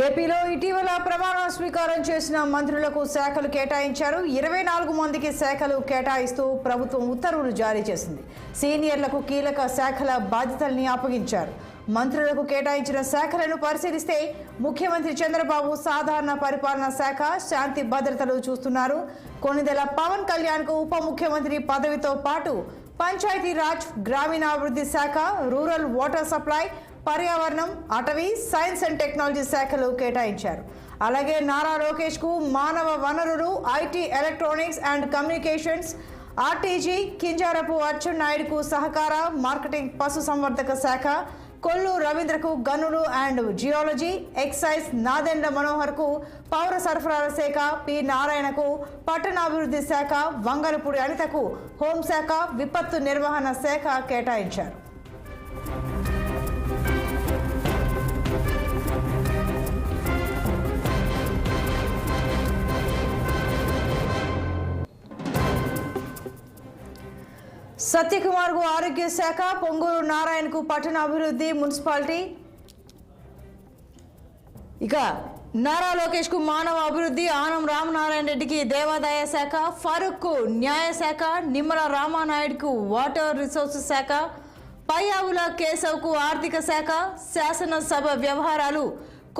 ఏపీలో ఇటీవల ప్రమాణ స్వీకారం చేసిన మంత్రులకు శాఖలు కేటాయించారు. 24 మందికి శాఖలు కేటాయిస్తూ ప్రభుత్వం ఉత్తర్వులు జారీ చేసింది. సీనియర్లకు కీలక శాఖల బాధ్యతల్ని అప్పగించారు. మంత్రులకు కేటాయించిన శాఖలను పరిశీలిస్తే ముఖ్యమంత్రి చంద్రబాబు సాధారణ పరిపాలనా శాఖ, శాంతి భద్రతలు చూస్తున్నారు. కొన్నిదెల పవన్ కళ్యాణ్కు ఉప ముఖ్యమంత్రి పదవితో పాటు పంచాయతీరాజ్, గ్రామీణాభివృద్ధి శాఖ, రూరల్ వాటర్ సప్లై, పర్యావరణం, అటవీ, సైన్స్ అండ్ టెక్నాలజీ శాఖలు కేటాయించారు. అలాగే నారా లోకేష్ కు మానవ వనరులు, IT, electronics and communications, RTG, Kinjarapu అచ్చెన్నాయుడుకు సహకార, మార్కెటింగ్, పశు సంవర్ధక శాఖ, కొల్లు రవీంద్రకు గనులు అండ్ జియాలజీ, ఎక్సైజ్, నాదెండ్ల మనోహర్కు పౌర సరఫరాల శాఖ, పి నారాయణకు పట్టణాభివృద్ధి శాఖ, వంగలపూడి అనితకు హోంశాఖ, విపత్తు నిర్వహణ శాఖ కేటాయించారు. సత్యకుమార్ కు ఆరోగ్య శాఖ, పొంగూరు నారాయణకు పట్టణాభివృద్ధి, మున్సిపాలిటీ, ఇక నారా లోకేష్ కు మానవ అభివృద్ధి, ఆనం రామనారాయణ రెడ్డికి దేవాదాయ శాఖ, ఫరూక్ కు న్యాయ శాఖ, నిమ్మల రామానాయుడుకు వాటర్ రిసోర్సెస్ శాఖ, పయ్యావుల కేశవ్ కు ఆర్థిక శాఖ, శాసనసభ వ్యవహారాలు,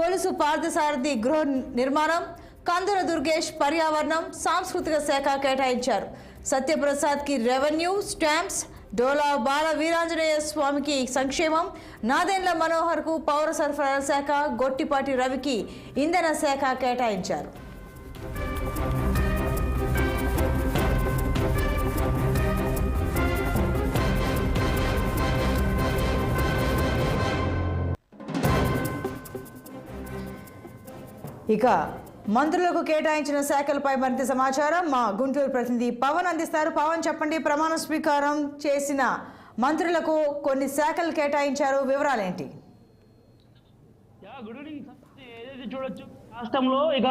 కొలుసు పార్థసారథి గృహ నిర్మాణం, కందుల దుర్గేష్ పర్యావరణం, సాంస్కృతిక శాఖ కేటాయించారు. సత్యప్రసాద్ కి రెవెన్యూ, స్టాంప్స్, డోలా బాల వీరాంజనేయ స్వామికి సంక్షేమం, నాదెండ్ల మనోహర్ కు పౌర సరఫరాల శాఖ, గొట్టిపాటి రవికి ఇంధన శాఖ కేటాయించారు. ఇక మంత్రులకు కేటాయించిన శాఖలపై మరింత సమాచారం మా గుంటూరు ప్రతినిధి పవన్ అందిస్తారు. పవన్, చెప్పండి, ప్రమాణ స్వీకారం చేసిన మంత్రులకు కొన్ని శాఖలు కేటాయించారు, వివరాలేంటి? Good evening. ఏదైతే చూడొచ్చు, రాష్ట్రంలో ఇక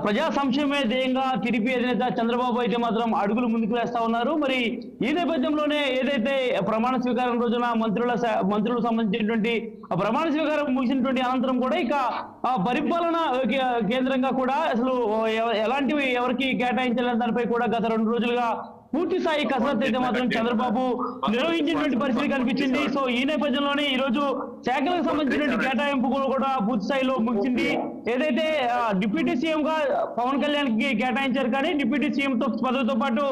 ప్రజా సంక్షేమే ధ్యేయంగా టీడీపీ అధినేత చంద్రబాబు అయితే మాత్రం అడుగులు ముందుకు వేస్తా ఉన్నారు. మరి ఈ నేపథ్యంలోనే ఏదైతే ప్రమాణ స్వీకారం రోజున మంత్రులకు సంబంధించినటువంటి ప్రమాణ స్వీకారం ముగిసినటువంటి అనంతరం కూడా ఇక పరిపాలన కేంద్రంగా కూడా అసలు ఎలాంటివి ఎవరికి కేటాయించాలనే దానిపై కూడా గత 2 రోజులుగా పూర్తి స్థాయి కసరత్తు అయితే మాత్రం చంద్రబాబు నిర్వహించినటువంటి పరిస్థితి కనిపించింది. సో ఈ నేపథ్యంలోనే ఈ రోజు శాఖలకు సంబంధించినటువంటి కేటాయింపు కూడా పూర్తి స్థాయిలో ముగిసింది. ఏదైతే డిప్యూటీ సీఎం గా పవన్ కళ్యాణ్ కి కేటాయించారు, కానీ డిప్యూటీ సీఎం పదవితో పాటు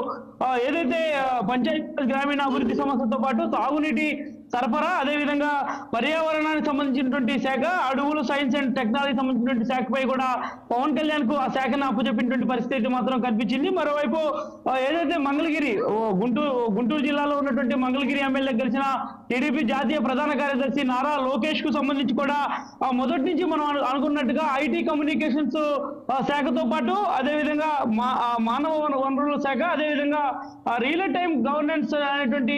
ఏదైతే పంచాయతీ గ్రామీణ అభివృద్ధి సంస్థతో పాటు తాగునీటి సరఫరా, అదేవిధంగా పర్యావరణానికి సంబంధించినటువంటి శాఖ, అడవులు, సైన్స్ అండ్ టెక్నాలజీ సంబంధించినటువంటి శాఖపై కూడా పవన్ కళ్యాణ్ కు ఆ శాఖను అప్పచెప్పినటువంటి పరిస్థితి అయితే మాత్రం కనిపించింది. మరోవైపు ఏదైతే మంగళగిరి గుంటూరు జిల్లాలో ఉన్నటువంటి మంగళగిరి ఎమ్మెల్యే గెలిచిన టీడీపీ జాతీయ ప్రధాన కార్యదర్శి నారా లోకేష్ కు సంబంధించి కూడా మొదటి నుంచి మనం అనుకున్నట్టుగా ఐటీ కమ్యూనికేషన్స్ శాఖతో పాటు అదేవిధంగా మానవ వనరుల శాఖ, అదేవిధంగా రియల్ టైమ్ గవర్నెన్స్ అనేటువంటి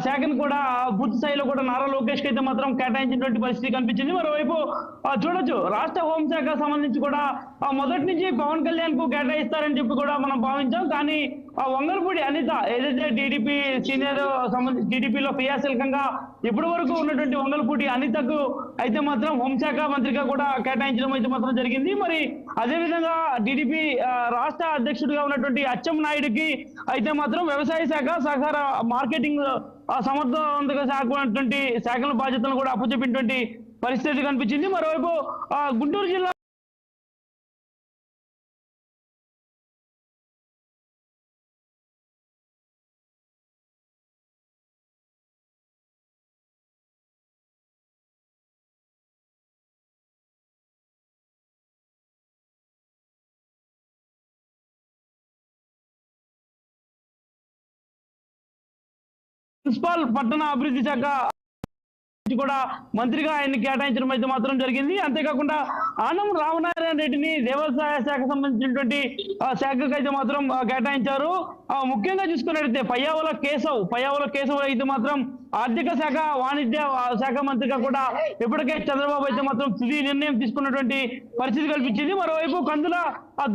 శాఖను కూడా పూర్తి స్థాయిలో కూడా నారా లోకేష్ కి అయితే మాత్రం కేటాయించినటువంటి పరిస్థితి కనిపించింది. మరోవైపు చూడొచ్చు, రాష్ట్ర హోంశాఖ సంబంధించి కూడా మొదటి నుంచి పవన్ కళ్యాణ్ కు కేటాయిస్తారని చెప్పి కూడా మనం భావించాం. కానీ వంగలపూడి అనిత ఏదైతే టీడీపీ సీనియర్ టీడీపీలో క్రియాశీలకంగా ఇప్పటి వరకు ఉన్నటువంటి వంగలపూడి అనితకు అయితే మాత్రం హోంశాఖ మంత్రిగా కూడా కేటాయించడం అయితే మాత్రం జరిగింది. మరి అదేవిధంగా టీడీపీ రాష్ట్ర అధ్యక్షుడిగా ఉన్నటువంటి అచ్చెన్నాయుడుకి అయితే మాత్రం వ్యవసాయ శాఖ, సహకార, మార్కెటింగ్, సమర్థవంతంగా సాగుతున్నటువంటి శాఖల బాధ్యతలను కూడా అప్పచెప్పినటువంటి పరిస్థితి కనిపించింది. మరోవైపు గుంటూరు జిల్లా మున్సిపల్ పట్టణ అభివృద్ధి శాఖ కూడా మంత్రిగా ఆయన్ని కేటాయించడం అయితే మాత్రం జరిగింది. అంతేకాకుండా ఆనం రామనారాయణ రెడ్డిని దేవాదాయ శాఖ సంబంధించినటువంటి శాఖకు అయితే మాత్రం కేటాయించారు. ముఖ్యంగా చూసుకున్నట్లయితే పయ్యావుల కేశవ్ అయితే మాత్రం ఆర్థిక శాఖ, వాణిజ్య శాఖ మంత్రిగా కూడా ఇప్పటికే చంద్రబాబు అయితే మాత్రం తుది నిర్ణయం తీసుకున్నటువంటి పరిస్థితి కల్పించింది. మరోవైపు కందుల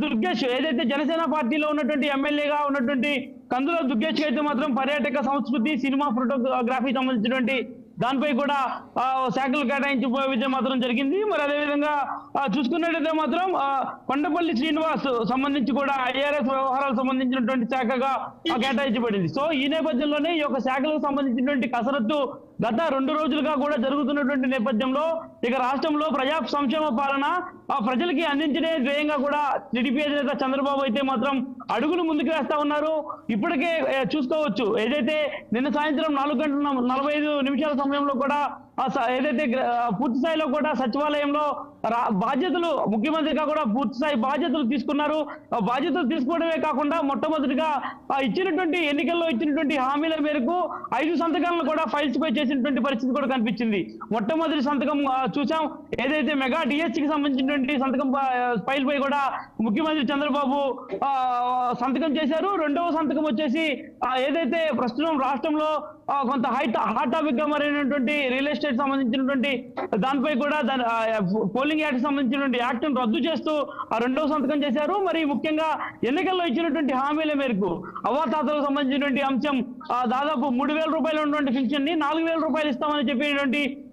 దుర్గేష్ ఏదైతే జనసేన పార్టీలో ఉన్నటువంటి ఎమ్మెల్యేగా ఉన్నటువంటి కందుల దుర్గేష్ అయితే మాత్రం పర్యాటక, సంస్కృతి, సినిమా, ఫోటోగ్రఫీ సంబంధించినటువంటి దానిపై కూడా శాఖలు కేటాయించిపోతే మాత్రం జరిగింది. మరి అదేవిధంగా చూసుకున్నట్టయితే మాత్రం కొండపల్లి శ్రీనివాస్ సంబంధించి కూడా ఐఆర్ఎస్ వ్యవహారాలకు సంబంధించినటువంటి శాఖగా కేటాయించబడింది. సో ఈ నేపథ్యంలోనే ఈ యొక్క శాఖలకు సంబంధించినటువంటి కసరత్తు గత 2 రోజులుగా కూడా జరుగుతున్నటువంటి నేపథ్యంలో ఇక రాష్ట్రంలో ప్రజా సంక్షేమ పాలన ప్రజలకి అందించడే ధ్యేయంగా కూడా టీడీపీ అధినేత చంద్రబాబు అయితే మాత్రం అడుగులు ముందుకు వేస్తా ఉన్నారు. ఇప్పటికే చూసుకోవచ్చు, ఏదైతే నిన్న సాయంత్రం 4:45 సమయంలో కూడా ఏదైతే పూర్తి స్థాయిలో కూడా సచివాలయంలో బాధ్యతలు ముఖ్యమంత్రిగా కూడా పూర్తి స్థాయి బాధ్యతలు తీసుకున్నారు. బాధ్యతలు తీసుకోవడమే కాకుండా మొట్టమొదటిగా ఇచ్చినటువంటి ఎన్నికల్లో ఇచ్చినటువంటి హామీల మేరకు 5 సంతకాలను కూడా ఫైల్స్ పై చేసినటువంటి పరిస్థితి కూడా కనిపించింది. మొట్టమొదటి సంతకం చూసాం, ఏదైతే మెగా డిఎస్సికి సంబంధించినటువంటి సంతకం ఫైల్ పై కూడా ముఖ్యమంత్రి చంద్రబాబు సంతకం చేశారు. రెండవ సంతకం వచ్చేసి ఏదైతే ప్రస్తుతం రాష్ట్రంలో కొంత హాట్ టాపిక్ గా మారినటువంటి రియల్ ఎస్టేట్ సంబంధించినటువంటి దానిపై కూడా పోలింగ్ యాక్ట్ సంబంధించినటువంటి యాక్ట్ ను రద్దు చేస్తూ రెండవ సంతకం చేశారు. మరి ముఖ్యంగా ఎన్నికల్లో ఇచ్చినటువంటి హామీల మేరకు అవ్వాతాతలకు సంబంధించినటువంటి అంశం దాదాపు 3,000 రూపాయలు ఉన్నటువంటి పెన్షన్ ని 4,000 రూపాయలు ఇస్తామని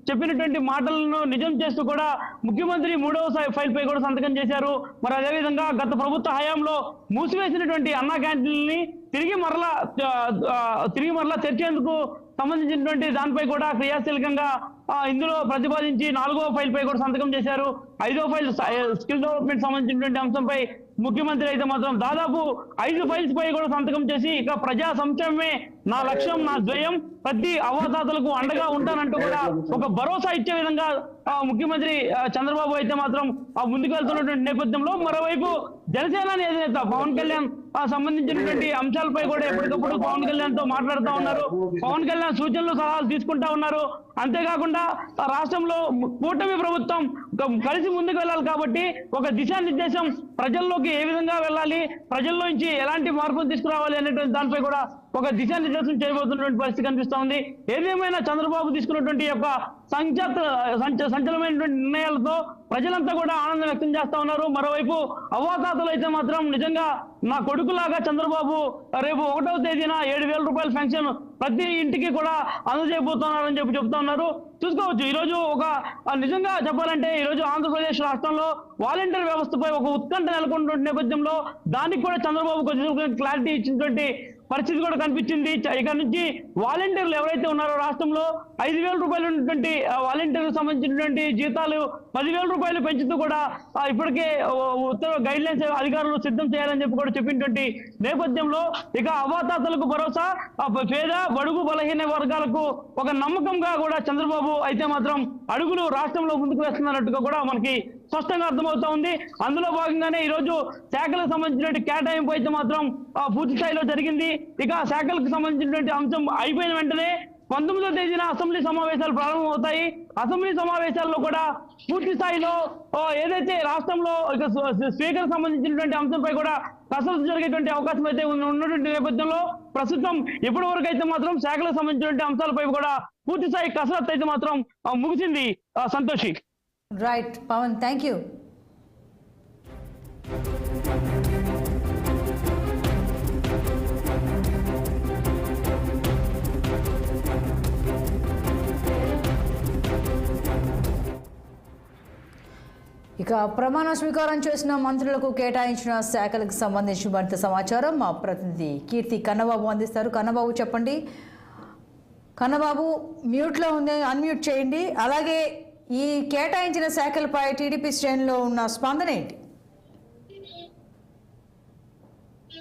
చెప్పినటువంటి మాటలను నిజం చేస్తూ కూడా ముఖ్యమంత్రి 3వ ఫైల్ పై కూడా సంతకం చేశారు. మరి అదేవిధంగా గత ప్రభుత్వ హయాంలో మూసివేసినటువంటి అన్నా క్యాంటీన్లని తిరిగి మరలా తెరిచేందుకు సంబంధించినటువంటి దానిపై కూడా క్రియాశీలకంగా ఇందులో ప్రతిపాదించి 4వ ఫైల్ పై కూడా సంతకం చేశారు. 5వ ఫైల్ స్కిల్ డెవలప్మెంట్ సంబంధించినటువంటి అంశంపై ముఖ్యమంత్రి అయితే మాత్రం దాదాపు 5 ఫైల్స్ పై కూడా సంతకం చేసి ఇక ప్రజా సంక్షేమమే నా లక్ష్యం, నా ధ్యేయం, ప్రతి అవ్వాతాతలకు అండగా ఉంటానంటూ కూడా ఒక భరోసా ఇచ్చే విధంగా ముఖ్యమంత్రి చంద్రబాబు అయితే మాత్రం ముందుకు వెళ్తున్నటువంటి నేపథ్యంలో మరోవైపు జనసేన అధినేత పవన్ కళ్యాణ్ సంబంధించినటువంటి అంశాలపై కూడా ఎప్పటికప్పుడు పవన్ కళ్యాణ్ తో మాట్లాడుతూ ఉన్నారు. పవన్ కళ్యాణ్ సూచనలు సలహాలు తీసుకుంటా ఉన్నారు. అంతేకాకుండా రాష్ట్రంలో కూటమి ప్రభుత్వం కలిసి ముందుకు వెళ్ళాలి కాబట్టి ఒక దిశానిర్దేశం ప్రజల్లోకి ఏ విధంగా వెళ్ళాలి, ప్రజల్లో నుంచి ఎలాంటి మార్పులు తీసుకురావాలి అనేటువంటి దానిపై కూడా ఒక దిశానిర్దేశం చేయబోతున్నటువంటి పరిస్థితి కనిపిస్తా ఉంది. ఏదేమైనా చంద్రబాబు తీసుకున్నటువంటి యొక్క సంచలనమైనటువంటి నిర్ణయాలతో ప్రజలంతా కూడా ఆనందం వ్యక్తం చేస్తా ఉన్నారు. మరోవైపు అవ్వాతాతలు అయితే మాత్రం నిజంగా నా కొడుకులాగా చంద్రబాబు రేపు 1వ తేదీన 7,000 రూపాయల పెన్షన్ ప్రతి ఇంటికి కూడా అందజేయబోతున్నారని చెప్తా ఉన్నారు. చూసుకోవచ్చు, ఈరోజు నిజంగా చెప్పాలంటే ఈరోజు ఆంధ్రప్రదేశ్ రాష్ట్రంలో వాలంటీర్ వ్యవస్థపై ఒక ఉత్కంఠ నెలకొన్నటువంటి నేపథ్యంలో దానికి కూడా చంద్రబాబు కొంచెం క్లారిటీ ఇచ్చినటువంటి పరిస్థితి కూడా కనిపించింది. ఇక నుంచి వాలంటీర్లు ఎవరైతే ఉన్నారో రాష్ట్రంలో 5,000 రూపాయలు ఉన్నటువంటి వాలంటీర్లకు సంబంధించినటువంటి జీతాలు 10,000 రూపాయలు పెంచుతూ కూడా ఇప్పటికే ఉత్తర్వు గైడ్ లైన్స్ అధికారులు సిద్ధం చేయాలని కూడా చెప్పినటువంటి నేపథ్యంలో ఇక అవ్వాతాతలకు భరోసా, పేద బడుగు బలహీన వర్గాలకు ఒక నమ్మకంగా కూడా చంద్రబాబు అయితే మాత్రం అడుగులు రాష్ట్రంలో ముందుకు వేస్తున్నట్టుగా కూడా మనకి స్పష్టంగా అర్థమవుతా ఉంది. అందులో భాగంగానే ఈరోజు శాఖలకు సంబంధించినటువంటి కేటాయింపు అయితే మాత్రం పూర్తి స్థాయిలో జరిగింది. ఇక శాఖలకు సంబంధించినటువంటి అంశం అయిపోయిన వెంటనే 19వ తేదీన అసెంబ్లీ సమావేశాలు ప్రారంభమవుతాయి. అసెంబ్లీ సమావేశాల్లో కూడా పూర్తి స్థాయిలో ఏదైతే రాష్ట్రంలో ఇక స్పీకర్ సంబంధించినటువంటి అంశంపై కూడా కసరత్తు జరిగేటువంటి అవకాశం అయితే ఉన్నటువంటి నేపథ్యంలో ప్రస్తుతం ఇప్పటి వరకు అయితే మాత్రం శాఖలకు సంబంధించినటువంటి అంశాలపై కూడా పూర్తి స్థాయి కసరత్తు అయితే మాత్రం ముగిసింది. Santoshi. Right Pavan, thank you. ఇక ప్రమాణ స్వీకారం చేసిన మంత్రులకు కేటాయించిన శాఖలకు సంబంధించి మరింత సమాచారం మా ప్రతినిధి కీర్తి కన్నబాబు అందిస్తారు. కన్నబాబు చెప్పండి. కన్నబాబు మ్యూట్లో ఉంది, అన్మ్యూట్ చేయండి. అలాగే ఈ కేటాయించిన శాఖలపై టీడీపీ శ్రేణిలో ఉన్న స్పందన ఏంటి?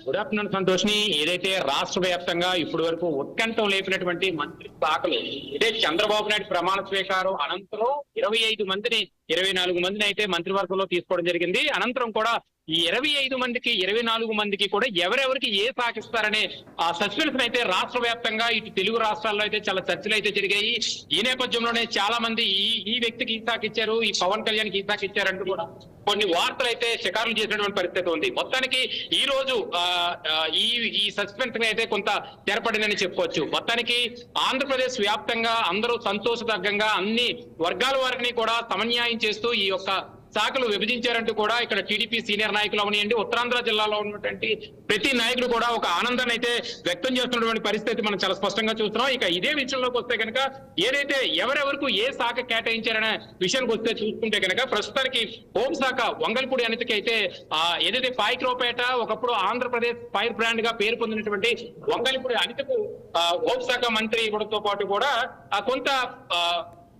గుడ్ ఆఫ్టర్నూన్ సంతోష్ని. ఏదైతే రాష్ట్ర వ్యాప్తంగా ఇప్పటి వరకు ఉత్కంఠం లేపినటువంటి మంత్రి శాఖలు ఇదే చంద్రబాబు నాయుడు ప్రమాణ స్వీకారం అనంతరం 24 మందిని అయితే మంత్రివర్గంలో తీసుకోవడం జరిగింది. అనంతరం కూడా ఈ 24 మందికి కూడా ఎవరెవరికి ఏ శాఖ ఇస్తారనే ఆ సస్పెన్స్ అయితే రాష్ట్ర వ్యాప్తంగా ఇటు తెలుగు రాష్ట్రాల్లో అయితే చాలా చర్చలు అయితే జరిగాయి. ఈ నేపథ్యంలోనే చాలా మంది ఈ వ్యక్తికి ఈ శాఖ ఇచ్చారు, ఈ పవన్ కళ్యాణ్కి ఈ శాఖ ఇచ్చారంటూ కూడా కొన్ని వార్తలు అయితే షికారులు చేసినటువంటి పరిస్థితి ఉంది. మొత్తానికి ఈ రోజు ఈ సస్పెన్స్ అయితే కొంత తెరపడిందని చెప్పుకోవచ్చు. మొత్తానికి ఆంధ్రప్రదేశ్ వ్యాప్తంగా అందరూ సంతోషదగ్గంగా అన్ని వర్గాల వారిని కూడా సమన్యాయం చేస్తూ ఈ యొక్క శాఖలు విభజించారంటూ కూడా ఇక్కడ టీడీపీ సీనియర్ నాయకులు అవనియండి, ఉత్తరాంధ్ర జిల్లాలో ఉన్నటువంటి ప్రతి నాయకుడు కూడా ఒక ఆనందాన్ని అయితే వ్యక్తం చేస్తున్నటువంటి పరిస్థితి మనం చాలా స్పష్టంగా చూస్తున్నాం. ఇక ఇదే విషయంలోకి వస్తే కనుక ఏదైతే ఎవరెవరకు ఏ శాఖ కేటాయించారనే విషయానికి వస్తే చూసుకుంటే కనుక ప్రస్తుతానికి హోంశాఖ వంగల్పూడి అనితకి అయితే ఏదైతే పాయిక్రోపేట ఒకప్పుడు ఆంధ్రప్రదేశ్ ఫైర్ బ్రాండ్ గా పేరు పొందినటువంటి వంగల్పూడి అనితకు హోంశాఖ మంత్రి ఇవ్వడంతో పాటు కూడా కొంత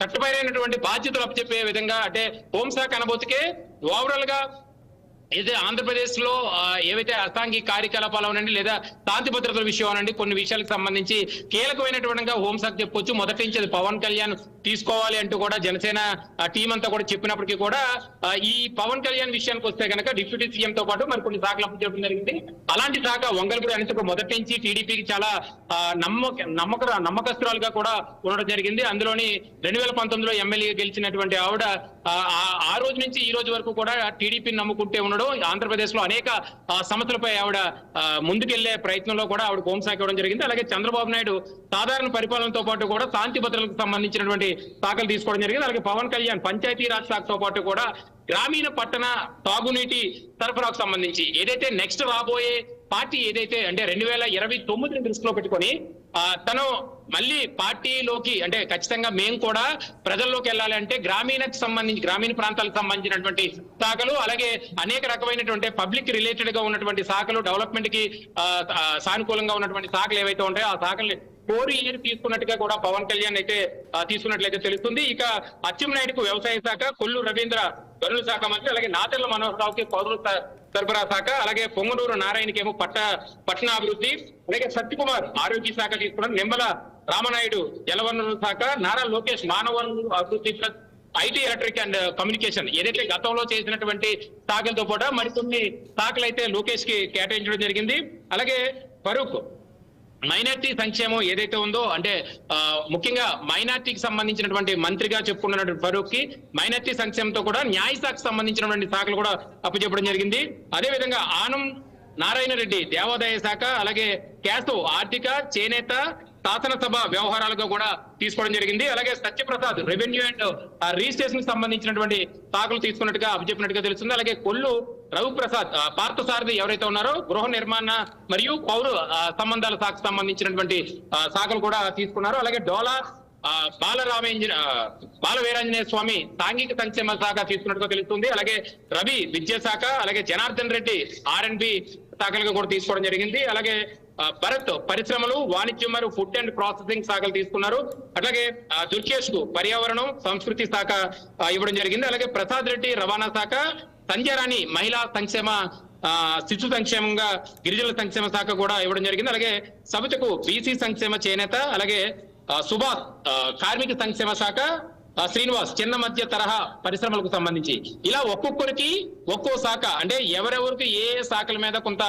చట్టపరమైనటువంటి బాధ్యతలు అప్పచెప్పే విధంగా అంటే హోంశాఖ అనబోతుకే ఓవరాల్ గా ఏదైతే ఆంధ్రప్రదేశ్ లో ఏవైతే అసాంఘిక కార్యకలాపాలు అవనండి లేదా శాంతి భద్రతల విషయం అనండి కొన్ని విషయాలకు సంబంధించి కీలకమైనటువంటి హోంశాఖ చెప్పొచ్చు. మొదటి నుంచి అది పవన్ కళ్యాణ్ తీసుకోవాలి అంటూ కూడా జనసేన టీం అంతా కూడా చెప్పినప్పటికీ కూడా ఈ పవన్ కళ్యాణ్ విషయానికి వస్తే కనుక డిప్యూటీ సీఎం తో పాటు మరి కొన్ని శాఖలు అప్పచెప్పడం జరిగింది. అలాంటి శాఖ వంగల్పూడి అనితకు మొదటి నుంచి టీడీపీకి చాలా నమ్మకస్తురాలుగా కూడా ఉండడం జరిగింది. అందులోని 2019లో ఎమ్మెల్యే గెలిచినటువంటి ఆవిడ ఆ రోజు నుంచి ఈ రోజు వరకు కూడా టీడీపీని నమ్ముకుంటే ఉండడం, ఆంధ్రప్రదేశ్ లో అనేక సమస్యలపై ఆవిడ ముందుకెళ్లే ప్రయత్నంలో కూడా ఆవిడ హోంశాఖ ఇవ్వడం జరిగింది. అలాగే చంద్రబాబు నాయుడు సాధారణ పరిపాలనతో పాటు కూడా శాంతి భద్రతలకు సంబంధించినటువంటి శాఖలు తీసుకోవడం జరిగింది. అలాగే పవన్ కళ్యాణ్ పంచాయతీరాజ్ శాఖతో పాటు కూడా గ్రామీణ పట్టణ తాగునీటి సరఫరాకు సంబంధించి ఏదైతే నెక్స్ట్ రాబోయే పార్టీ ఏదైతే అంటే 2029 దృష్టిలో పెట్టుకొని తను మళ్ళీ పార్టీలోకి అంటే ఖచ్చితంగా మేము కూడా ప్రజల్లోకి వెళ్ళాలి అంటే గ్రామీణ ప్రాంతాలకు సంబంధించినటువంటి శాఖలు అలాగే అనేక రకమైనటువంటి పబ్లిక్ రిలేటెడ్ గా ఉన్నటువంటి శాఖలు డెవలప్మెంట్ కి సానుకూలంగా ఉన్నటువంటి శాఖలు ఏవైతే ఉంటాయో ఆ శాఖల్ని 4 years తీసుకున్నట్టుగా కూడా పవన్ కళ్యాణ్ అయితే తీసుకున్నట్లయితే తెలుస్తుంది. ఇక అచ్చెన్నాయుడుకు వ్యవసాయ శాఖ, కొల్లు రవీంద్ర గనుల శాఖ మంత్రి, అలాగే నాదెళ్ల మనోహర్ రావుకి పౌరుల సరఫరా శాఖ, అలాగే పొంగనూరు నారాయణకేమో పట్టణాభివృద్ధి, అలాగే సత్యకుమార్ ఆరోగ్య శాఖ తీసుకున్నారు. నిమ్మల రామనాయుడు జలవనరుల శాఖ, నారా లోకేష్ మానవ వనరుల అభివృద్ధి plus IT electric and communication ఏదైతే గతంలో చేసినటువంటి శాఖలతో కూడా మరికొన్ని శాఖలు అయితే లోకేష్ కి కేటాయించడం జరిగింది. అలాగే ఫరూక్ మైనార్టీ సంక్షేమం ఏదైతే ఉందో అంటే ముఖ్యంగా మైనార్టీకి సంబంధించినటువంటి మంత్రిగా చెప్పుకున్నటువంటి ఫరూక్ కి మైనార్టీ సంక్షేమంతో కూడా న్యాయశాఖకు సంబంధించినటువంటి శాఖలు కూడా అప్పచెప్పడం జరిగింది. అదేవిధంగా ఆనం నారాయణ రెడ్డి దేవాదాయ శాఖ, అలాగే క్యాసు ఆర్థిక, చేనేత, శాసనసభ వ్యవహారాలుగా కూడా తీసుకోవడం జరిగింది. అలాగే సత్యప్రసాద్ రెవెన్యూ అండ్ రిజిస్ట్రేషన్ సంబంధించినటువంటి శాఖలు తీసుకున్నట్టుగా అప్పచెప్పినట్టుగా తెలుస్తుంది. అలాగే కొల్లు రవిప్రసాద్ పార్థసారథి ఎవరైతే ఉన్నారో గృహ నిర్మాణ మరియు పౌర సంబంధాల శాఖకు సంబంధించినటువంటి శాఖలు కూడా తీసుకున్నారు. అలాగే డోలా బాలవీరాంజనేయ స్వామి సాంఘిక సంక్షేమ శాఖ తీసుకున్నట్టుగా తెలుస్తుంది. అలాగే రవి విద్యాశాఖ, అలాగే జనార్దన్ రెడ్డి R&B శాఖలుగా కూడా తీసుకోవడం జరిగింది. అలాగే భరత్ పరిశ్రమలు, వాణిజ్యం మరియు ఫుడ్ అండ్ ప్రాసెసింగ్ శాఖలు తీసుకున్నారు. అట్లాగే దుర్గేష్ కు పర్యావరణం సంస్కృతి శాఖ ఇవ్వడం జరిగింది. అలాగే ప్రసాద్ రెడ్డి రవాణా శాఖ, సంధ్యారాణి మహిళా సంక్షేమ శిశు సంక్షేమంగా గిరిజనుల సంక్షేమ శాఖ కూడా ఇవ్వడం జరిగింది. అలాగే సబితకు బీసీ సంక్షేమ చేనేత, అలాగే సుభాష్ కార్మిక సంక్షేమ శాఖ, శ్రీనివాస్ చిన్న మధ్య తరహా పరిశ్రమలకు సంబంధించి ఇలా ఒక్కొక్కరికి ఒక్కో శాఖ అంటే ఎవరెవరికి ఏ శాఖల మీద కొంత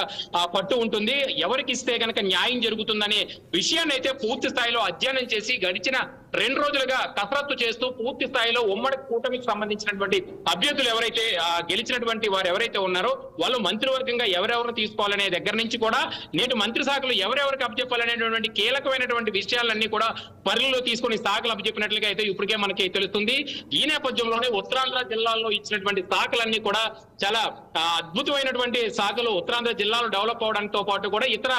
పట్టు ఉంటుంది, ఎవరికి ఇస్తే కనుక న్యాయం జరుగుతుందనే విషయాన్ని అయితే పూర్తి స్థాయిలో అధ్యయనం చేసి గడిచిన 2 రోజులుగా కసరత్తు చేస్తూ పూర్తి స్థాయిలో ఉమ్మడి కూటమికి సంబంధించినటువంటి అభ్యర్థులు ఎవరైతే గెలిచినటువంటి వారు ఎవరైతే ఉన్నారో వాళ్ళు మంత్రివర్గంగా ఎవరెవరు తీసుకోవాలనే దగ్గర నుంచి కూడా నేటి మంత్రి శాఖలు ఎవరెవరికి అప్పచెప్పాలనేటువంటి కీలకమైనటువంటి విషయాలన్నీ కూడా పరిధిలో తీసుకుని శాఖలు అప్పచెప్పినట్లుగా అయితే ఇప్పటికే మనకి తెలుస్తుంది. ఈ నేపథ్యంలోనే ఉత్తరాంధ్ర జిల్లాల్లో ఇచ్చినటువంటి శాఖలన్నీ కూడా చాలా అద్భుతమైనటువంటి శాఖలు ఉత్తరాంధ్ర జిల్లాలో డెవలప్ అవడంతో పాటు కూడా ఇతర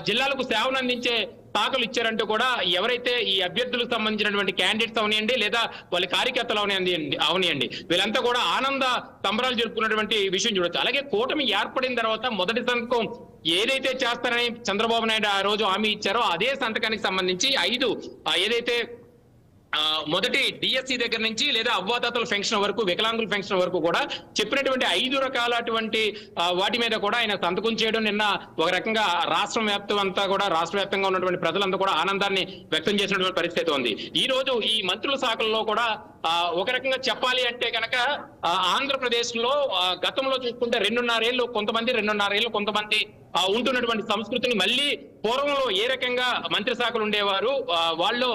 జిల్లాలకు సేవలు అందించే శాఖలు ఇచ్చారంటూ కూడా ఎవరైతే ఈ అభ్యర్థులకు సంబంధించినటువంటి క్యాండిడేట్స్ అవనియండి లేదా వాళ్ళ కార్యకర్తలు అవనియండి వీళ్ళంతా కూడా ఆనంద సంబరాలు జరుపుకున్నటువంటి విషయం చూడొచ్చు. అలాగే కూటమి ఏర్పడిన తర్వాత మొదటి సంతకం ఏదైతే చేస్తారని చంద్రబాబు నాయుడు ఆ రోజు హామీ ఇచ్చారో అదే సంతకానికి సంబంధించి 5 ఏదైతే మొదటి డిఎస్సి దగ్గర నుంచి లేదా అవ్వాతాతల పెన్షన్ వరకు వికలాంగుల పెన్షన్ వరకు కూడా చెప్పినటువంటి 5 రకాలటువంటి వాటి మీద కూడా ఆయన సంతకం చేయడం నిన్న ఒక రకంగా రాష్ట్ర వ్యాప్తంగా ఉన్నటువంటి ప్రజలంతా కూడా ఆనందాన్ని వ్యక్తం చేసినటువంటి పరిస్థితి ఉంది. ఈ రోజు ఈ మంత్రుల శాఖల్లో కూడా ఒక రకంగా చెప్పాలి అంటే కనుక ఆంధ్రప్రదేశ్ లో గతంలో చూసుకుంటే 2.5 ఏళ్ళు కొంతమంది ఉంటున్నటువంటి సంస్కృతిని మళ్ళీ పూర్వంలో ఏ రకంగా మంత్రి శాఖలు ఉండేవారు వాళ్ళు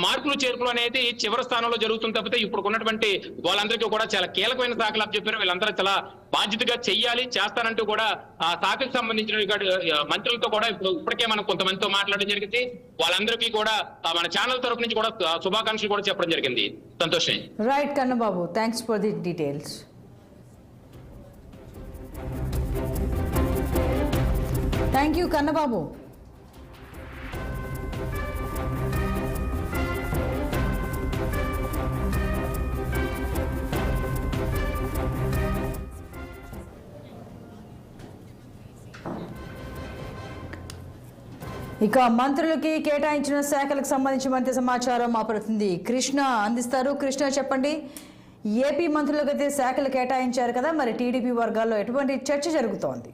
మార్పులు చేర్పులు అనేది చివరి స్థానంలో జరుగుతుంది తప్పితే ఇప్పుడు ఉన్నటువంటి వాళ్ళందరికీ కూడా చాలా కీలకమైన శాఖలు అప్పచెప్పారు. వీళ్ళందరూ చాలా బాధ్యతగా చెయ్యాలి చేస్తానంటూ కూడా ఆ శాఖకు సంబంధించిన మంత్రులతో కూడా ఇప్పటికే మనం కొంతమందితో మాట్లాడడం జరిగింది. వాళ్ళందరికీ కూడా మన ఛానల్ తరఫు నుంచి కూడా శుభాకాంక్షలు కూడా చెప్పడం జరిగింది. సంతోషం. Right Kannababu, thanks for the details. Thank you Kannababu. ఇక మంత్రులకి కేటాయించిన శాఖలకు సంబంధించి మరింత సమాచారం మా ప్రతినిధి కృష్ణ అందిస్తారు. కృష్ణ చెప్పండి, ఏపీ మంత్రులకు అయితే శాఖలు కేటాయించారు కదా, మరి టీడీపీ వర్గాల్లో ఎటువంటి చర్చ జరుగుతోంది?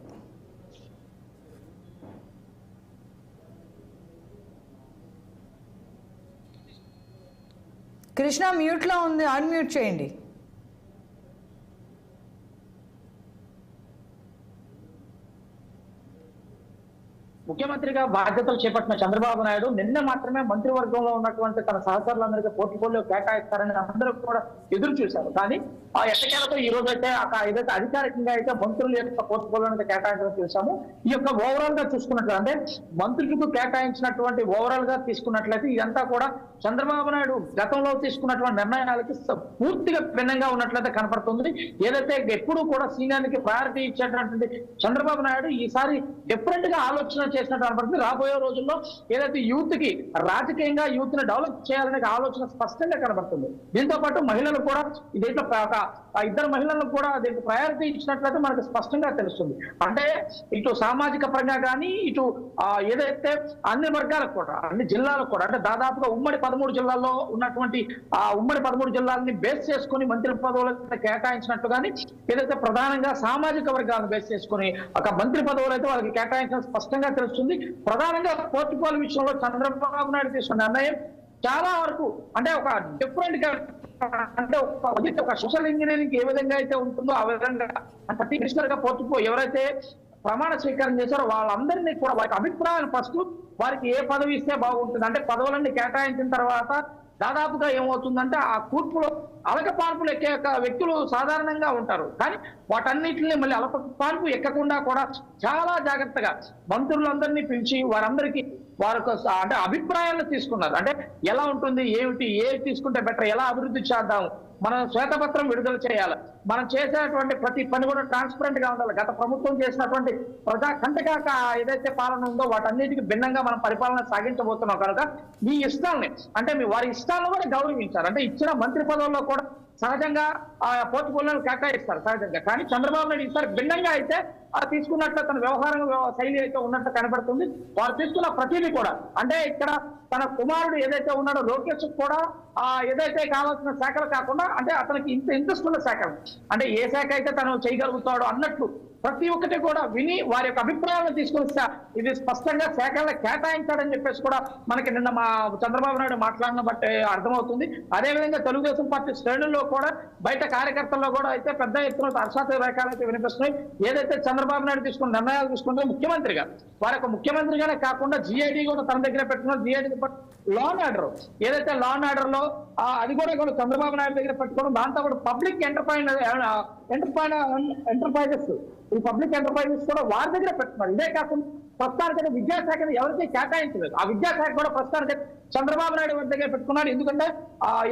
కృష్ణ మ్యూట్లో ఉంది, అన్మ్యూట్ చేయండి. ముఖ్యమంత్రిగా బాధ్యతలు చేపట్టిన చంద్రబాబు నాయుడు నిన్న మాత్రమే మంత్రివర్గంలో ఉన్నటువంటి తన సహచరులందరికీ పోర్ట్ఫోలియో కేటాయిస్తారని అందరూ కూడా ఎదురు చూశారు. కానీ ఆ ఎట్టకేలతో ఈ రోజు అయితే ఏదైతే అధికారికంగా అయితే మంత్రుల యొక్క పోర్ట్ఫోలియోని కేటాయించడం చూసాము. ఈ యొక్క ఓవరాల్ గా చూసుకున్నట్లయితే అంటే మంత్రులకు కేటాయించినటువంటి ఓవరాల్ గా తీసుకున్నట్లయితే ఇదంతా కూడా చంద్రబాబు నాయుడు గతంలో తీసుకున్నటువంటి నిర్ణయాలకి పూర్తిగా భిన్నంగా ఉన్నట్లయితే కనపడుతుంది. ఏదైతే ఎప్పుడు కూడా సీనియానికి ప్రయారిటీ ఇచ్చేటటువంటి చంద్రబాబు నాయుడు ఈసారి డిఫరెంట్ గా ఆలోచన చేసినట్టు కనపడుతుంది. రాబోయే రోజుల్లో ఏదైతే యూత్ కి రాజకీయంగా యూత్ ని డెవలప్ చేయాలనే ఆలోచన స్పష్టంగా కనబడుతుంది. దీంతో పాటు మహిళలు కూడా దీంట్లో ఇద్దరు మహిళలకు కూడా దీనికి ప్రయారిటీ ఇచ్చినట్లయితే మనకు స్పష్టంగా తెలుస్తుంది. అంటే ఇటు సామాజిక పరంగా కానీ ఇటు ఏదైతే అన్ని వర్గాలకు కూడా అన్ని జిల్లాలకు కూడా అంటే దాదాపుగా ఉమ్మడి 13 జిల్లాల్లో ఉన్నటువంటి ఉమ్మడి 13 జిల్లాలని బేస్ చేసుకుని మంత్రి పదవులు కేటాయించినట్టు కానీ ఏదైతే ప్రధానంగా సామాజిక వర్గాలను బేస్ చేసుకుని ఒక మంత్రి పదవులు అయితే వాళ్ళకి కేటాయించడం స్పష్టంగా తెలుస్తుంది. ప్రధానంగా పోర్టుఫోలియో విషయంలో చంద్రబాబు నాయుడు తీసుకున్న నిర్ణయం చాలా వరకు అంటే ఒక డిఫరెంట్ గా అంటే ఒక సోషల్ ఇంజనీరింగ్ ఏ విధంగా అయితే ఉంటుందో ఆ విధంగా పర్టికులర్ గా పోర్టుఫోలియో ఎవరైతే ప్రమాణ స్వీకారం చేశారో వాళ్ళందరినీ కూడా వారికి అభిప్రాయాలు ఫస్ట్ వారికి ఏ పదవి ఇస్తే బాగుంటుంది అంటే పదవులన్నీ కేటాయించిన తర్వాత దాదాపుగా ఏమవుతుందంటే ఆ కూర్పులో అలకపాన్పులు ఎక్కే వ్యక్తులు సాధారణంగా ఉంటారు. కానీ వాటన్నిటిని మళ్ళీ అలకపాన్పు ఎక్కకుండా కూడా చాలా జాగ్రత్తగా మంత్రులందరినీ పిలిచి వారందరికీ వారి అంటే అభిప్రాయాలను తీసుకున్నారు. అంటే ఎలా ఉంటుంది ఏమిటి తీసుకుంటే బెటర్, ఎలా అభివృద్ధి చేద్దాం, మనం శ్వేతపత్రం విడుదల చేయాలి, మనం చేసేటువంటి ప్రతి పని కూడా ట్రాన్స్పరెంట్ గా ఉండాలి. గత ప్రభుత్వం చేసినటువంటి ప్రజా కంటక ఏదైతే పాలన ఉందో వాటన్నిటికీ భిన్నంగా మనం పరిపాలన సాగించబోతున్నాం కనుక మీ ఇష్టాలని అంటే మీ వారి ఇష్టాలను కూడా గౌరవించారు. అంటే ఇచ్చిన మంత్రి పదవుల్లో కూడా సహజంగా ఆ పోర్టుఫోలియోలు కేటాయిస్తారు సహజంగా. కానీ చంద్రబాబు నాయుడు ఈసారి భిన్నంగా అయితే తీసుకున్నట్లు తన వ్యవహారం శైలి అయితే ఉన్నట్టు కనబడుతుంది. వారు తీసుకున్న ప్రతిదీ కూడా అంటే ఇక్కడ తన కుమారుడు ఏదైతే ఉన్నాడో లోకేష్ కూడా ఏదైతే కావాల్సిన శాఖలు కాకుండా అంటే అతనికి ఇంట్రెస్ట్ ఉన్న శాఖలు అంటే ఏ శాఖ అయితే తను చేయగలుగుతాడో అన్నట్లు ప్రతి ఒక్కటి కూడా విని వారి యొక్క అభిప్రాయాలను తీసుకొస్తా ఇది స్పష్టంగా శాఖల్లో కేటాయించాడని చెప్పేసి కూడా మనకి నిన్న మా చంద్రబాబు నాయుడు మాట్లాడిన బట్టి అర్థమవుతుంది. అదేవిధంగా తెలుగుదేశం పార్టీ శ్రేణుల్లో కూడా బయట కార్యకర్తల్లో కూడా అయితే పెద్ద ఎత్తున హర్షాతిరేకాలు అయితే వినిపిస్తున్నాయి. ఏదైతే చంద్రబాబు నాయుడు తీసుకున్న నిర్ణయాలు తీసుకుంటే ముఖ్యమంత్రిగా వారి యొక్క ముఖ్యమంత్రిగానే కాకుండా జిఐడి కూడా తన దగ్గర పెట్టుకున్నారు. జిఐడి లా అండ్ ఆర్డర్ ఏదైతే లా అండ్ ఆర్డర్ లో అది కూడా చంద్రబాబు నాయుడు దగ్గర పెట్టుకోవడం, దాంతో పాటు పబ్లిక్ ఎంటర్ప్రైజెస్ ఈ పబ్లిక్ ఎంటర్ప్రైజెస్ కూడా వారి దగ్గర పెట్టుకున్నారు. ఇదే కాకుండా ప్రస్తుతానికైతే విద్యాశాఖను ఎవరికీ కేటాయించలేదు. ఆ విద్యాశాఖ కూడా ప్రస్తుతానికి చంద్రబాబు నాయుడు వారి దగ్గర పెట్టుకున్నాడు. ఎందుకంటే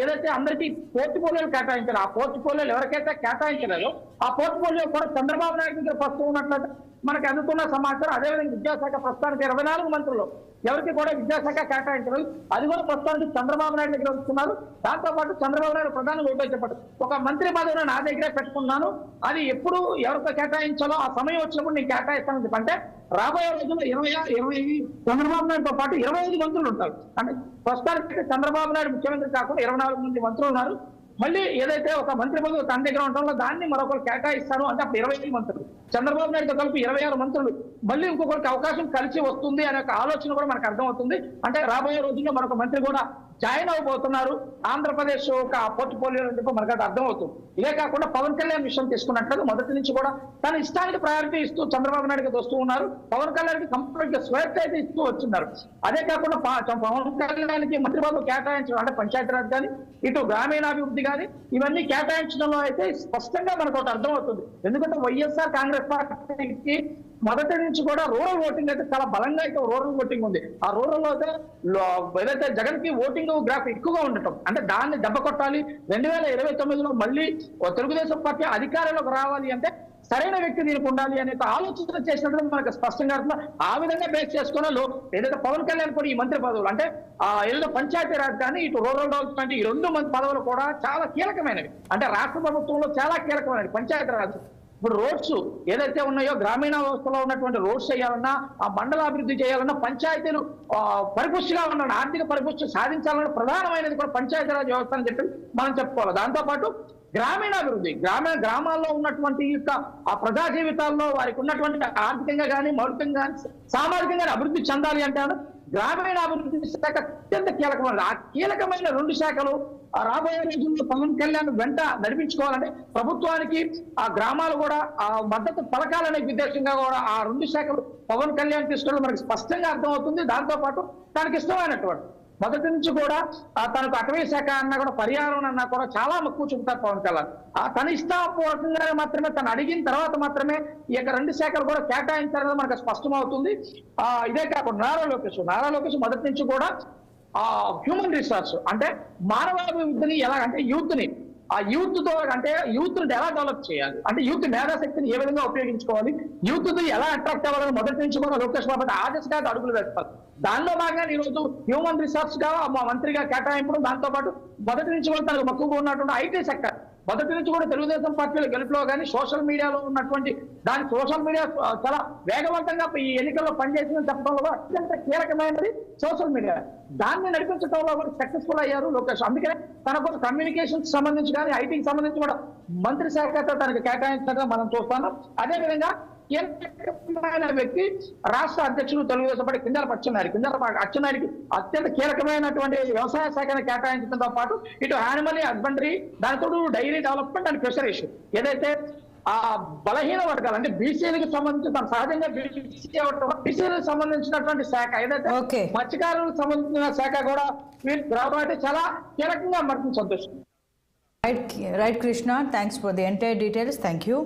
ఏదైతే అందరికీ పోర్టుఫోలియోలు కేటాయించారు ఆ పోర్టుఫోలియోలు ఎవరికైతే కేటాయించలేదో ఆ పోర్టుఫోలియో కూడా చంద్రబాబు నాయుడు దగ్గర ప్రస్తుతం ఉన్నట్లయితే మనకు అందుతున్న సమాచారం. అదేవిధంగా విద్యాశాఖ ప్రస్తుతానికి 24 మంత్రులు ఎవరికి కూడా విద్యాశాఖ కేటాయించలేదు. అది కూడా ప్రస్తుతానికి చంద్రబాబు నాయుడు దగ్గర ఉంచుకున్నారు. దాంతో పాటు చంద్రబాబు నాయుడు ప్రధాని ఉపయోగపడ్డారు ఒక మంత్రి పదవిని నా దగ్గరే పెట్టుకున్నాను, అది ఎప్పుడు ఎవరితో కేటాయించాలో ఆ సమయం వచ్చినప్పుడు నేను కేటాయిస్తానని చెప్పి అంటే రాబోయే రోజుల్లో 20 చంద్రబాబు నాయుడుతో పాటు 25 మంత్రులు ఉంటారు. అంటే ప్రస్తుతానికి చంద్రబాబు నాయుడు ముఖ్యమంత్రి కాకుండా 24 మంది మంత్రులు ఉన్నారు. మళ్ళీ ఏదైతే ఒక మంత్రి పదవి తన దగ్గర ఉండడంలో దాన్ని మరొకరు కేటాయిస్తాను అంటే అప్పుడు 25 మంత్రులు చంద్రబాబు నాయుడుతో కలిపి 26 మంత్రులు మళ్ళీ ఇంకొకరికి అవకాశం కలిసి వస్తుంది అనే ఒక ఆలోచన కూడా మనకు అర్థమవుతుంది. అంటే రాబోయే రోజుల్లో మరొక మంత్రి కూడా జాయిన్ అవబోతున్నారు ఆంధ్రప్రదేశ్ ఒక పోర్టుఫోలియో అని చెప్పి మనకు అర్థమవుతుంది. ఇదే కాకుండా పవన్ కళ్యాణ్ విషయం తీసుకున్నట్లయితే మొదటి నుంచి కూడా తన ఇష్టానికి ప్రయారిటీ ఇస్తూ చంద్రబాబు నాయుడుకి వస్తూ ఉన్నారు. పవన్ కళ్యాణ్కి కంప్లీట్ గా స్వేచ్ఛ అయితే ఇస్తూ వచ్చిన్నారు. అదే కాకుండా పవన్ కళ్యాణ్కి మంత్రి పదవి కేటాయించడం అంటే పంచాయతీరాజ్ కానీ ఇటు గ్రామీణాభివృద్ధి కానీ ఇవన్నీ కేటాయించడంలో అయితే స్పష్టంగా మనకు ఒకటి అర్థమవుతుంది. ఎందుకంటే వైఎస్ఆర్ కాంగ్రెస్ పార్టీకి మొదటి నుంచి కూడా రూరల్ ఓటింగ్ అయితే చాలా బలంగా అయితే రూరల్ ఓటింగ్ ఉంది. ఆ రూరల్ లో అయితే ఏదైతే జగన్ కి ఓటింగ్ గ్రాఫ్ ఎక్కువగా ఉండటం అంటే దాన్ని దెబ్బ కొట్టాలి. 2029లో మళ్ళీ తెలుగుదేశం పార్టీ అధికారంలోకి రావాలి అంటే సరైన వ్యక్తి దీనికి ఉండాలి అనే ఒక ఆలోచన చేసినట్టు మనకు స్పష్టంగా అర్థం. ఆ విధంగా బేస్ చేసుకున్న ఏదైతే పవన్ కళ్యాణ్ కూడా ఈ మంత్రి పదవులు అంటే ఏదో పంచాయతీ రాజ్ కానీ ఇటు రూరల్ డెవలప్మెంట్ ఈ 2 మంత్రి పదవులు కూడా చాలా కీలకమైనవి. అంటే రాష్ట్ర ప్రభుత్వంలో చాలా కీలకమైనవి. పంచాయతీ రాజ్ ఇప్పుడు రోడ్స్ ఏదైతే ఉన్నాయో గ్రామీణ వ్యవస్థలో ఉన్నటువంటి రోడ్స్ చేయాలన్నా, ఆ మండలాభివృద్ధి చేయాలన్నా, పంచాయతీలు పరిపుష్టిగా ఉన్న ఆర్థిక పరిపుష్టి సాధించాలన్న ప్రధానమైనది కూడా పంచాయతీరాజ్ వ్యవస్థ అని చెప్పి మనం చెప్పుకోవాలి. దాంతోపాటు గ్రామీణాభివృద్ధి, గ్రామాల్లో ఉన్నటువంటి ఆ ప్రజా జీవితాల్లో వారికి ఉన్నటువంటి ఆర్థికంగా కానీ మౌలికంగా కానీ సామాజికంగా అభివృద్ధి చెందాలి అంటే గ్రామీణాభివృద్ధి శాఖ అత్యంత కీలకమైనది. ఆ కీలకమైన 2 శాఖలు రాబోయే రోజుల్లో పవన్ కళ్యాణ్ వెంట నడిపించుకోవాలంటే ప్రభుత్వానికి ఆ గ్రామాలు కూడా ఆ మద్దతు పలకాలనే ఉద్దేశంగా కూడా ఆ 2 శాఖలు పవన్ కళ్యాణ్ తీసుకెళ్ళడం మనకి స్పష్టంగా అర్థమవుతుంది. దాంతోపాటు తనకి ఇష్టమైనటువంటి మొదటి నుంచి కూడా తనకు అటవీ శాఖ అన్నా కూడా పర్యావరణం అన్నా కూడా చాలా మక్కువ చూపుతారు పవన్ కళ్యాణ్. తన ఇష్టపూర్వకంగానే మాత్రమే తను అడిగిన తర్వాత మాత్రమే ఈ యొక్క 2 శాఖలు కూడా కేటాయించారని మనకు స్పష్టమవుతుంది. ఇదే కాకుండా నారా లోకేష్ మొదటి నుంచి కూడా హ్యూమన్ రిసోర్స్ అంటే మానవాభివృద్ధిని ఎలా అంటే ఆ యూత్ తో అంటే యూత్ ని ఎలా డెవలప్ చేయాలి, అంటే యూత్ మేధాశక్తిని ఏ విధంగా ఉపయోగించుకోవాలి, యూత్ ని ఎలా అట్రాక్ట్ అవ్వాలని మొదటి నుంచి కూడా లోకేష్ బాబు ఆ దిశగా అడుగులు వేస్తారు. దానిలో భాగంగా ఈ రోజు హ్యూమన్ రిసోర్స్ గా మా మంత్రిగా కేటాయింపడం, దాంతో పాటు మొదటి నుంచి కూడా తనకు మక్కువగా ఉన్నటువంటి ఐటీ సెక్టర్ మొదటి నుంచి కూడా తెలుగుదేశం పార్టీలో గెలుపులో కానీ సోషల్ మీడియాలో ఉన్నటువంటి సోషల్ మీడియా చాలా వేగవంతంగా ఈ ఎన్నికల్లో పనిచేసిందని చెప్పడంలో అత్యంత కీలకమైనది సోషల్ మీడియా. దాన్ని నడిపించడంలో కూడా సక్సెస్ఫుల్ అయ్యారు లోకేష్. అందుకనే తనకు కమ్యూనికేషన్ సంబంధించి కానీ ఐటీకి సంబంధించి కూడా మంత్రి శాఖతో తనకు కేటాయించడం మనం చూస్తున్నాం. అదేవిధంగా కీలకమైన వ్యక్తి రాష్ట్ర అధ్యక్షుడు తెలుగుదేశం పార్టీ కింజరాపు అచ్చెన్నాయుడికి అత్యంత కీలకమైనటువంటి వ్యవసాయ శాఖను కేటాయించడంతో పాటు ఇటు యానిమల్ హస్బెండరీ, దానితో డైరీ డెవలప్మెంట్ అండ్ ఫిషరీస్ ఏదైతే ఆ బలహీన వర్గాలు అంటే బీసీలకు సంబంధించి తన సహజంగా బీసీలకు సంబంధించినటువంటి శాఖ ఏదైతే మత్స్యకారులకు సంబంధించిన శాఖ కూడా వీళ్ళు రావడం అయితే చాలా కీలకంగా మనకు సంతోషం. Right Krishna, thanks for the entire details. Thank you.